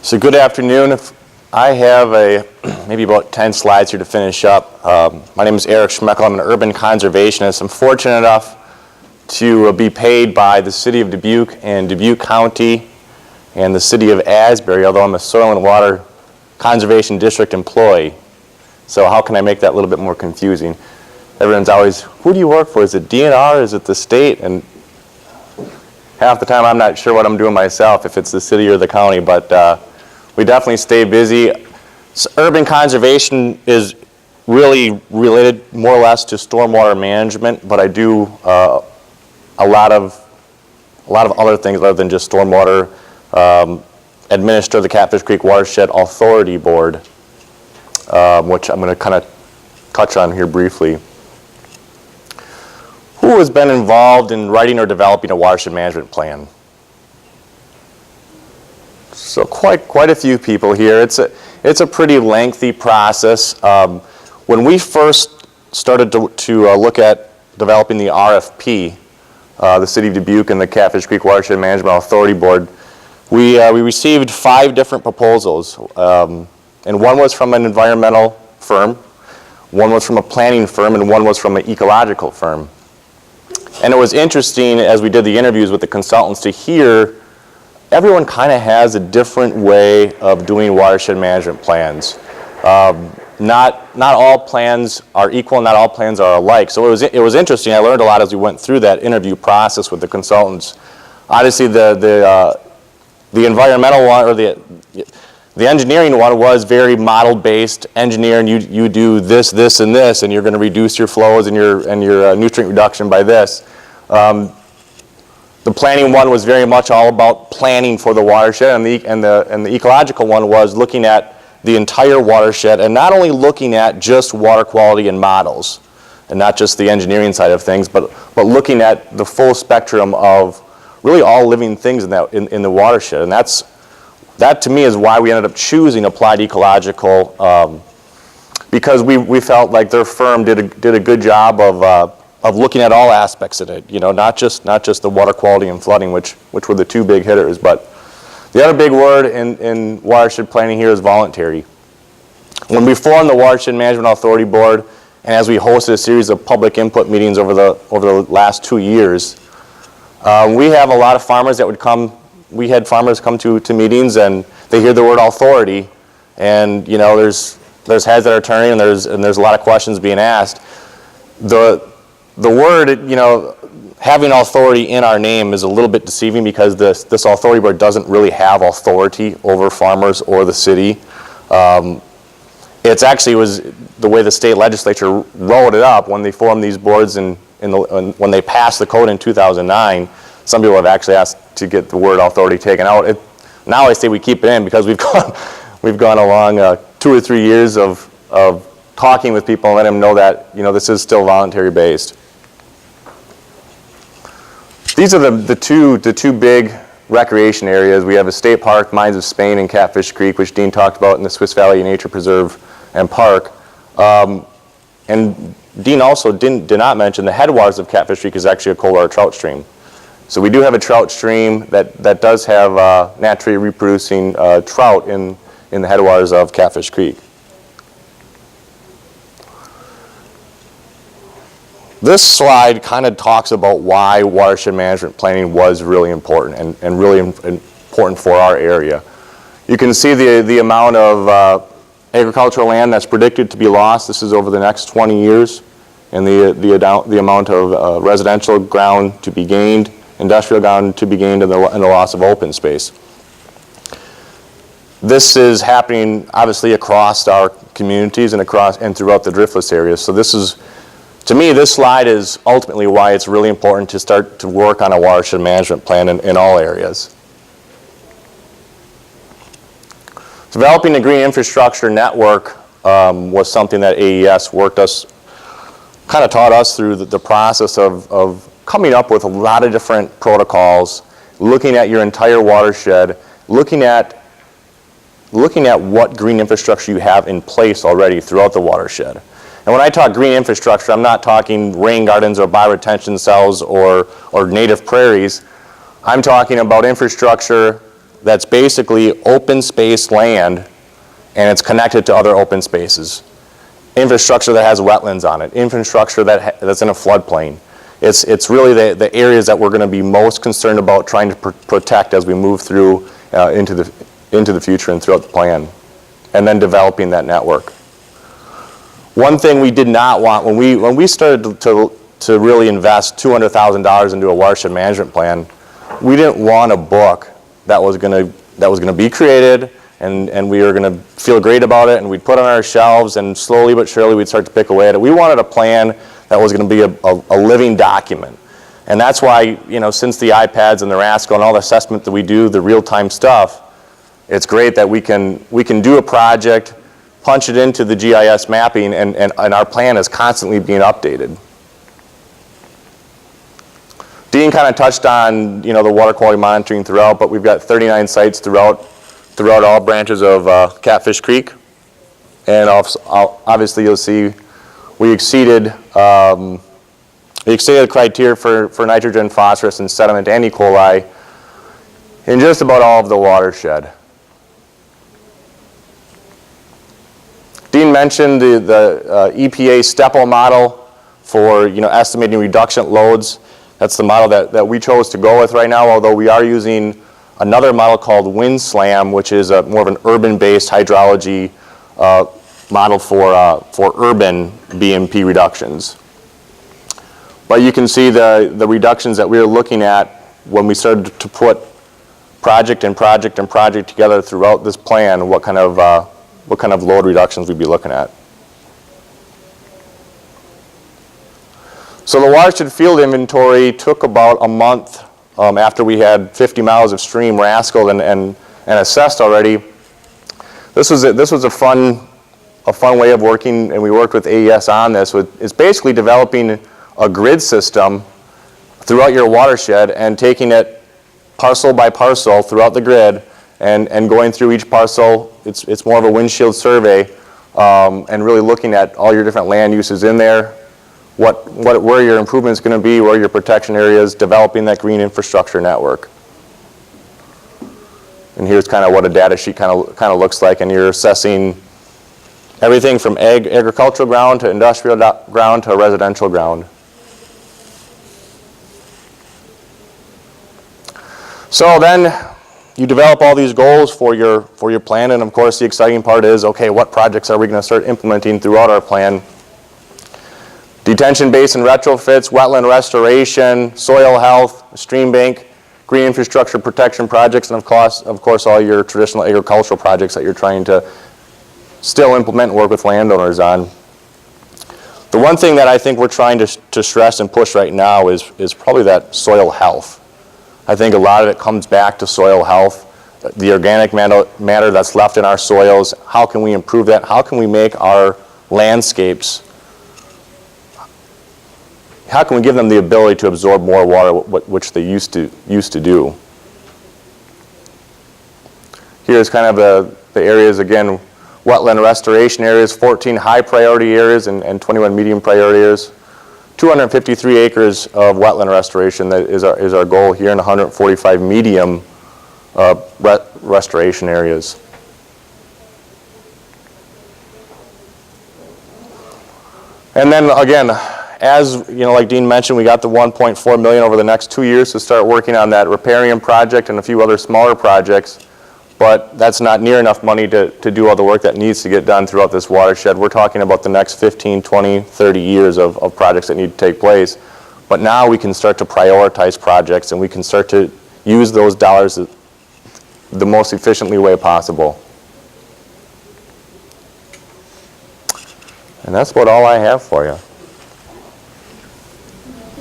So good afternoon. I have maybe about 10 slides here to finish up. My name is Eric Schmechel. I'm an urban conservationist. I'm fortunate enough to be paid by the City of Dubuque and Dubuque County and the City of Asbury, although I'm a Soil and Water Conservation District employee. So how can I make that a little bit more confusing? Everyone's always, who do you work for? Is it DNR? Is it the state? And half the time I'm not sure what I'm doing myself, if it's the city or the county, but we definitely stay busy. So urban conservation is really related more or less to stormwater management, but I do a lot of other things other than just stormwater. Administer the Catfish Creek Watershed Authority Board, which I'm going to kind of touch on here briefly. Who has been involved in writing or developing a watershed management plan? So quite a few people here. It's a pretty lengthy process. When we first started to look at developing the RFP, the City of Dubuque and the Catfish Creek Watershed Management Authority Board, we received 5 different proposals, and one was from an environmental firm, one was from a planning firm, and one was from an ecological firm. And it was interesting as we did the interviews with the consultants to hear everyone kind of has a different way of doing watershed management plans. Not all plans are equal, not all plans are alike. So it was interesting. I learned a lot as we went through that interview process with the consultants. Obviously the environmental one, or the engineering one, was very model-based engineer, and you do this, this, and this, and you're going to reduce your flows and your nutrient reduction by this. The planning one was very much all about planning for the watershed, and the ecological one was looking at the entire watershed, and not only looking at just water quality and models, and not just the engineering side of things, but looking at the full spectrum of really all living things in the watershed. And that to me is why we ended up choosing Applied Ecological, because we felt like their firm did a good job of looking at all aspects of it. You know, not just the water quality and flooding, which were the 2 big hitters, but the other big word in watershed planning here is voluntary. When we formed the Watershed Management Authority Board, and as we hosted a series of public input meetings over the last 2 years, we have a lot of farmers that would come. We had farmers come to meetings, and they hear the word authority, and you know there's heads that are turning, and there's a lot of questions being asked. The word, you know, having authority in our name is a little bit deceiving, because this authority board doesn't really have authority over farmers or the city. It's actually was the way the state legislature wrote it up when they formed these boards when they passed the code in 2009. Some people have actually asked to get the word authority taken out. Now I say we keep it in, because we've gone along 2 or 3 years of talking with people and letting them know that, you know, this is still voluntary based. These are the two big recreation areas. We have a state park, Mines of Spain, and Catfish Creek, which Dean talked about, in the Swiss Valley Nature Preserve and Park. And Dean also did not mention the headwaters of Catfish Creek is actually a cold water trout stream. So we do have a trout stream that does have naturally reproducing trout in the headwaters of Catfish Creek. This slide kind of talks about why watershed management planning was really important and really important for our area. You can see the amount of agricultural land that's predicted to be lost. This is over the next 20 years, and the amount of residential ground to be gained, industrial ground to be gained, and the loss of open space. This is happening obviously across our communities and throughout the driftless areas. So this is, to me, this slide is ultimately why it's really important to start to work on a watershed management plan in all areas. Developing a green infrastructure network was something that AES taught us through the process of coming up with a lot of different protocols, looking at your entire watershed, looking at what green infrastructure you have in place already throughout the watershed. And when I talk green infrastructure, I'm not talking rain gardens or bioretention cells or native prairies. I'm talking about infrastructure that's basically open space land, and it's connected to other open spaces. Infrastructure that has wetlands on it, infrastructure that's in a floodplain. It's really the areas that we're going to be most concerned about trying to protect as we move through into the future and throughout the plan, and then developing that network. One thing we did not want when we started to really invest $200,000 into a watershed management plan, we didn't want a book that was going to be created, and we were going to feel great about it, and we'd put it on our shelves, and slowly but surely we'd start to pick away at it. We wanted a plan that was going to be a living document. And that's why, you know, since the iPads and the RASCO and all the assessment that we do, the real-time stuff, it's great that we can do a project, punch it into the GIS mapping, and our plan is constantly being updated. Dean kind of touched on, you know, the water quality monitoring throughout, but we've got 39 sites throughout all branches of Catfish Creek. And obviously you'll see we exceeded the criteria for nitrogen, phosphorus, and sediment and E. coli in just about all of the watershed. Dean mentioned the EPA STEPO model for, you know, estimating reductant loads. That's the model that we chose to go with right now, although we are using another model called WindSlam, which is more of an urban-based hydrology model for urban BMP reductions. But you can see the reductions that we were looking at when we started to put project and project and project together throughout this plan, what kind of load reductions we'd be looking at. So the watershed field inventory took about a month after we had 50 miles of stream RASCO'd and assessed already. This was a fun way of working, and we worked with AES on this. It's basically developing a grid system throughout your watershed and taking it parcel by parcel throughout the grid and going through each parcel. It's more of a windshield survey and really looking at all your different land uses in there, where your improvement's going to be, where your protection areas, developing that green infrastructure network. And here's kind of what a data sheet kind of looks like, and you're assessing everything from agricultural ground to industrial ground to residential ground. So then you develop all these goals for your plan, and of course the exciting part is, okay, what projects are we going to start implementing throughout our plan? Detention basin retrofits, wetland restoration, soil health, stream bank, green infrastructure protection projects, and of course all your traditional agricultural projects that you're trying to still implement and work with landowners on. The one thing that I think we're trying to stress and push right now is probably that soil health. I think a lot of it comes back to soil health, the organic matter that's left in our soils. How can we improve that? How can we make our landscapes, how can we give them the ability to absorb more water, which they used to do? Here's kind of the areas again. Wetland restoration areas, 14 high priority areas and 21 medium priority areas. 253 acres of wetland restoration that is our goal here, and 145 medium restoration areas. And then again, as you know, like Dean mentioned, we got the $1.4 million over the next 2 years to start working on that riparian project and a few other smaller projects. But that's not near enough money to do all the work that needs to get done throughout this watershed. We're talking about the next 15, 20, 30 years of projects that need to take place. But now we can start to prioritize projects, and we can start to use those dollars the most efficiently way possible. And that's about all I have for you.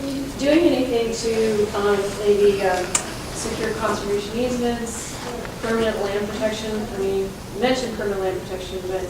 Are you doing anything to maybe secure conservation easements? Permanent land protection? I mean, you mentioned permanent land protection, but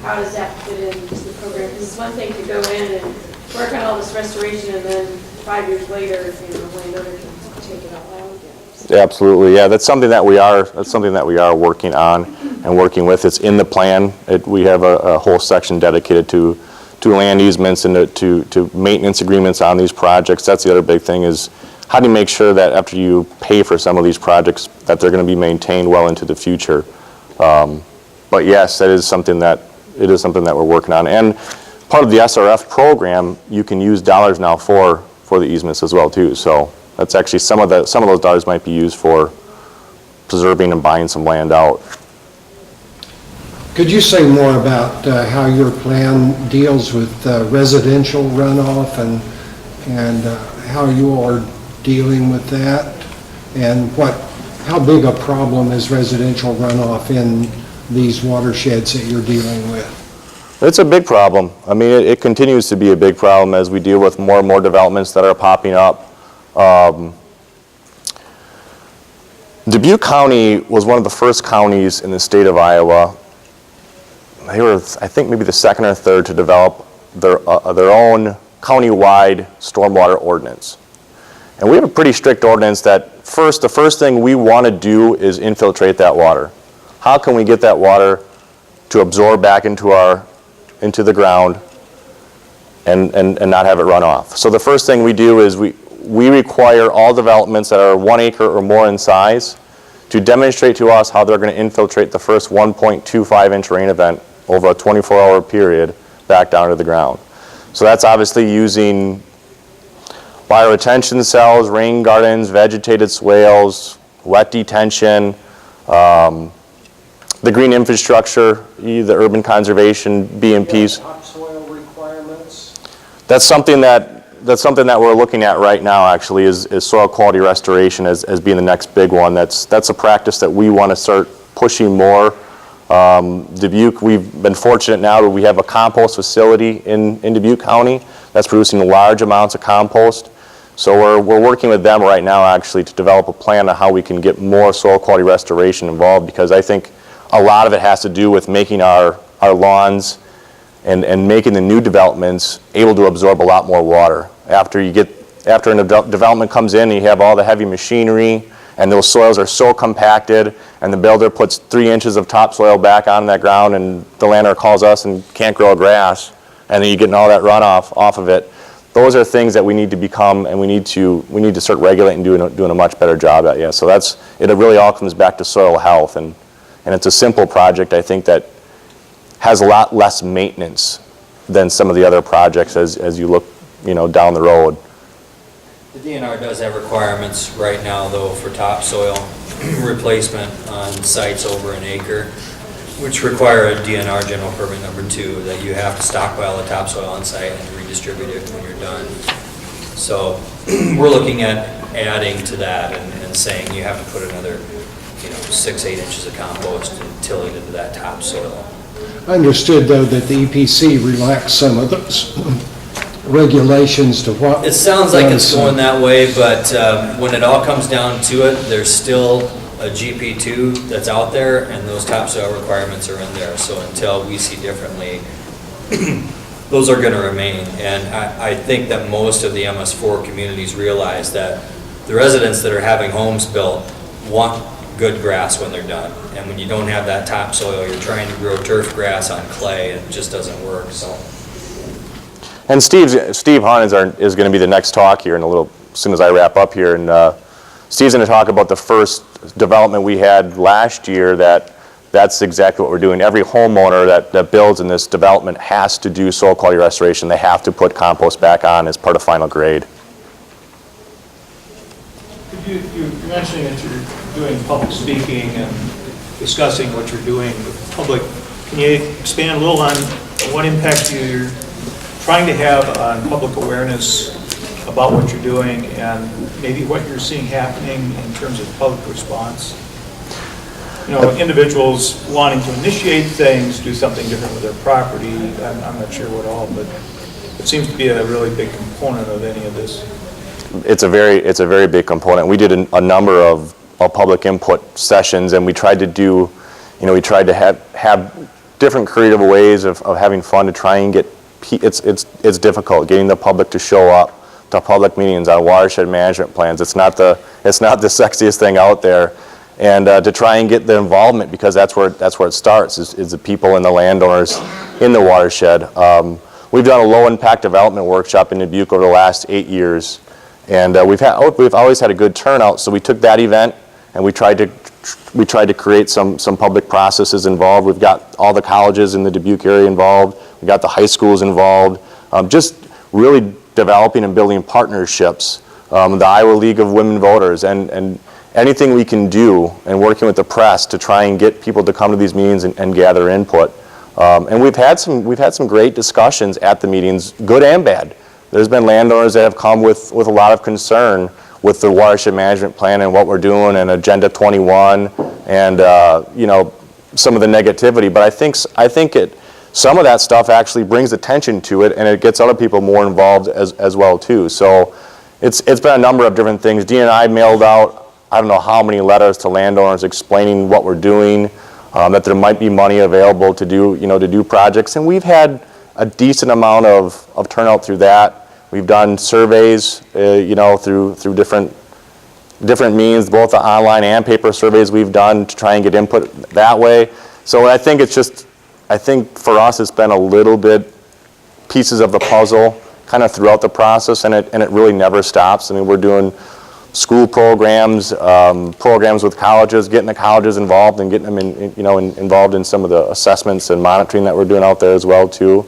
how does that fit into the program? Because it's one thing to go in and work on all this restoration, and then 5 years later, you know, landowner can take it all out again. So. Absolutely, yeah. That's something that we are working on and working with. It's in the plan. We have a whole section dedicated to land easements and to maintenance agreements on these projects. That's the other big thing is how do you make sure that after you pay for some of these projects that they're going to be maintained well into the future? But yes, that is something that we're working on. And part of the SRF program, you can use dollars now for the easements as well too. So that's actually some of those dollars might be used for preserving and buying some land out. Could you say more about how your plan deals with residential runoff and how you are dealing with that? And how big a problem is residential runoff in these watersheds that you're dealing with? It's a big problem. I mean, it continues to be a big problem as we deal with more and more developments that are popping up. Dubuque County was one of the first counties in the state of Iowa. They were, I think, maybe the second or third to develop their own county-wide stormwater ordinance. And we have a pretty strict ordinance that the first thing we want to do is infiltrate that water. How can we get that water to absorb back into the ground and not have it run off? So the first thing we do is we require all developments that are 1 acre or more in size to demonstrate to us how they're going to infiltrate the first 1.25-inch rain event over a 24-hour period back down to the ground. So that's obviously using bioretention cells, rain gardens, vegetated swales, wet detention, the green infrastructure, the urban conservation, BMPs. Topsoil requirements? That's something that we're looking at right now, actually, is soil quality restoration as being the next big one. That's a practice that we want to start pushing more. Dubuque, we've been fortunate now that we have a compost facility in Dubuque County that's producing large amounts of compost. So we're working with them right now, actually, to develop a plan on how we can get more soil quality restoration involved, because I think a lot of it has to do with making our lawns and making the new developments able to absorb a lot more water. After a development comes in, you have all the heavy machinery, and those soils are so compacted, and the builder puts 3 inches of topsoil back on that ground, and the landowner calls us and can't grow grass, and then you're getting all that runoff off of it. Those are things that we need to become, and we need to start regulating and doing a much better job at. Yeah, so it really all comes back to soil health, and it's a simple project, I think, that has a lot less maintenance than some of the other projects as you look, down the road. The DNR does have requirements right now, though, for topsoil replacement on sites over an acre, which require a DNR general permit number 2, that you have to stockpile the topsoil on site and redistribute it when you're done. So we're looking at adding to that and saying you have to put another 6-8 inches of compost and till it into that topsoil. I understood, though, that the EPC relaxed some of those regulations to what? It sounds like it's going that way, but when it all comes down to it, there's still a GP2 that's out there, and those topsoil requirements are in there. So until we see differently, those are going to remain. And I think that most of the MS4 communities realize that the residents that are having homes built want good grass when they're done. And when you don't have that topsoil, you're trying to grow turf grass on clay, and it just doesn't work. So. And Steve Hunt is going to be the next talk here in a little, as soon as I wrap up here. And Steve's going to talk about the first development we had last year. That's exactly what we're doing. Every homeowner that builds in this development has to do soil quality restoration. They have to put compost back on as part of final grade. You're mentioning that you're doing public speaking and discussing what you're doing with the public. Can you expand a little on what impact you're trying to have on public awareness about what you're doing, and maybe what you're seeing happening in terms of public response? Individuals wanting to initiate things, do something different with their property. I'm not sure what all, but it seems to be a really big component of any of this. It's a very big component. We did a number of public input sessions, and we tried to have different creative ways of having fun to try and get. It's difficult getting the public to show up to public meetings on watershed management plans. It's not the sexiest thing out there, and to try and get the involvement, because that's where it starts is the people and the landowners in the watershed. We've done a low impact development workshop in Dubuque over the last 8 years, And we've always had a good turnout, so we took that event and we tried to create some public processes involved. We've got all the colleges in the Dubuque area involved. We got the high schools involved. Just really developing and building partnerships. The Iowa League of Women Voters and anything we can do, and working with the press to try and get people to come to these meetings and gather input. And we've had some great discussions at the meetings, good and bad. There's been landowners that have come with a lot of concern with the watershed management plan and what we're doing and Agenda 21 and you know, some of the negativity. But I think some of that stuff actually brings attention to it, and it gets other people more involved as well too. So it's been a number of different things. Dean and I mailed out, I don't know how many letters to landowners explaining what we're doing, that there might be money available to do projects, and we've had a decent amount of turnout through that. We've done surveys, through different means, both the online and paper surveys we've done to try and get input that way. So I think for us it's been a little bit pieces of the puzzle kind of throughout the process, and it really never stops. I mean, we're doing school programs, programs with colleges, getting the colleges involved and getting them involved in some of the assessments and monitoring that we're doing out there as well too.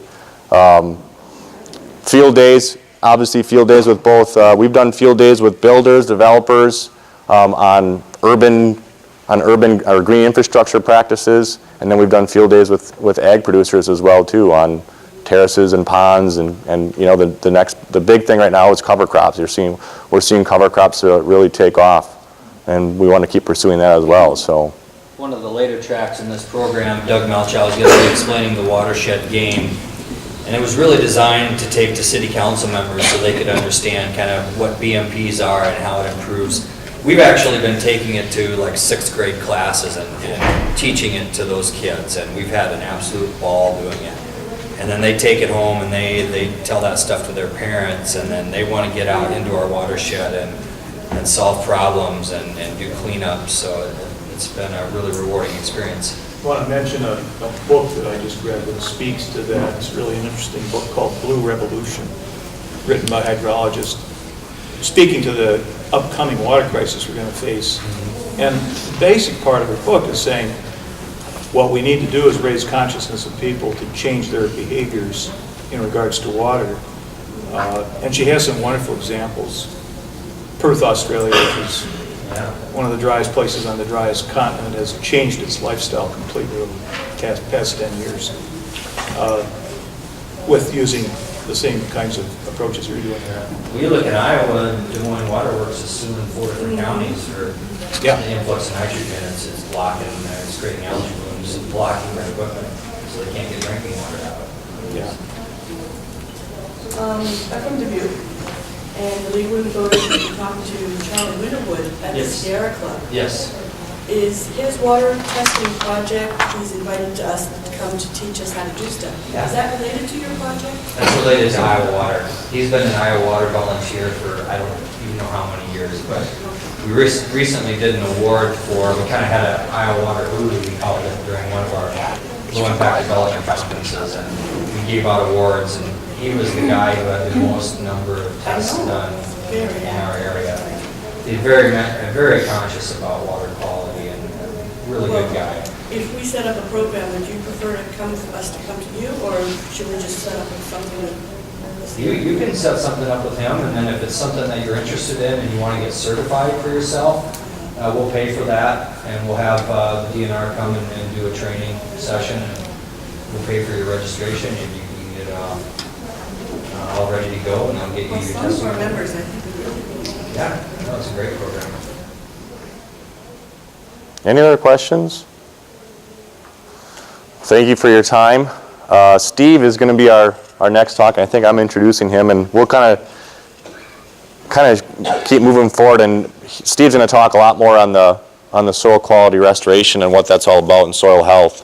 Field days, obviously field days with both, we've done field days with builders, developers, on urban or green infrastructure practices, and then we've done field days with ag producers as well too, on terraces and ponds, and the big thing right now is cover crops. We're seeing cover crops really take off, and we want to keep pursuing that as well. So one of the later tracks in this program, Doug Malchow is going to be explaining the watershed game, and it was really designed to take to city council members so they could understand kind of what BMPs are and how it improves. We've actually been taking it to like 6th grade classes and teaching it to those kids, and we've had an absolute ball doing it. And then they take it home and they tell that stuff to their parents, and then they want to get out into our watershed and solve problems and do cleanups. So it's been a really rewarding experience. I want to mention a book that I just read that speaks to that. It's really an interesting book called Blue Revolution, written by hydrologists, speaking to the upcoming water crisis we're going to face. And the basic part of her book is saying what we need to do is raise consciousness of people to change their behaviors in regards to water. And she has some wonderful examples. Perth, Australia, which is one of the driest places on the driest continent, has changed its lifestyle completely over the past 10 years with using the same kinds of approaches you're doing there. We look at Iowa, and Des Moines Waterworks is suing 4 different counties for the influx of nitrogen. It's blocking, it's creating algae blooms, and blocking their equipment, so they can't get drinking water out. Yeah. I'm from Dubuque, and the League of Women Voters talked to Charlie Winterwood at the Sierra Club. Yes. Is his water testing project, he's invited to us to come to teach us how to do stuff. Yeah. Is that related to your project? That's related to Iowa Water. He's been an Iowa Water volunteer for I don't even know how many years, but we recently did an award for, we kind of had an Iowa Water Hoodoo, we called it, during one of our low impact development conferences, and we gave out awards, and he was the guy who had the most number of tests done in our area. He's very conscious about water quality and a really good guy. If we set up a program, would you prefer us to come to you, or should we just set up something with You can set something up with him, and then if it's something that you're interested in and you want to get certified for yourself, we'll pay for that, and we'll have the DNR come and do a training session, and we'll pay for your registration, and you can get all ready to go, and I'll get you your some of our members, I think, are really good. Yeah, no, it's a great program. any other questions? Thank you for your time. Steve is going to be our next talk. I think I'm introducing him, and we'll kind of keep moving forward. And Steve's going to talk a lot more on the soil quality restoration and what that's all about in soil health.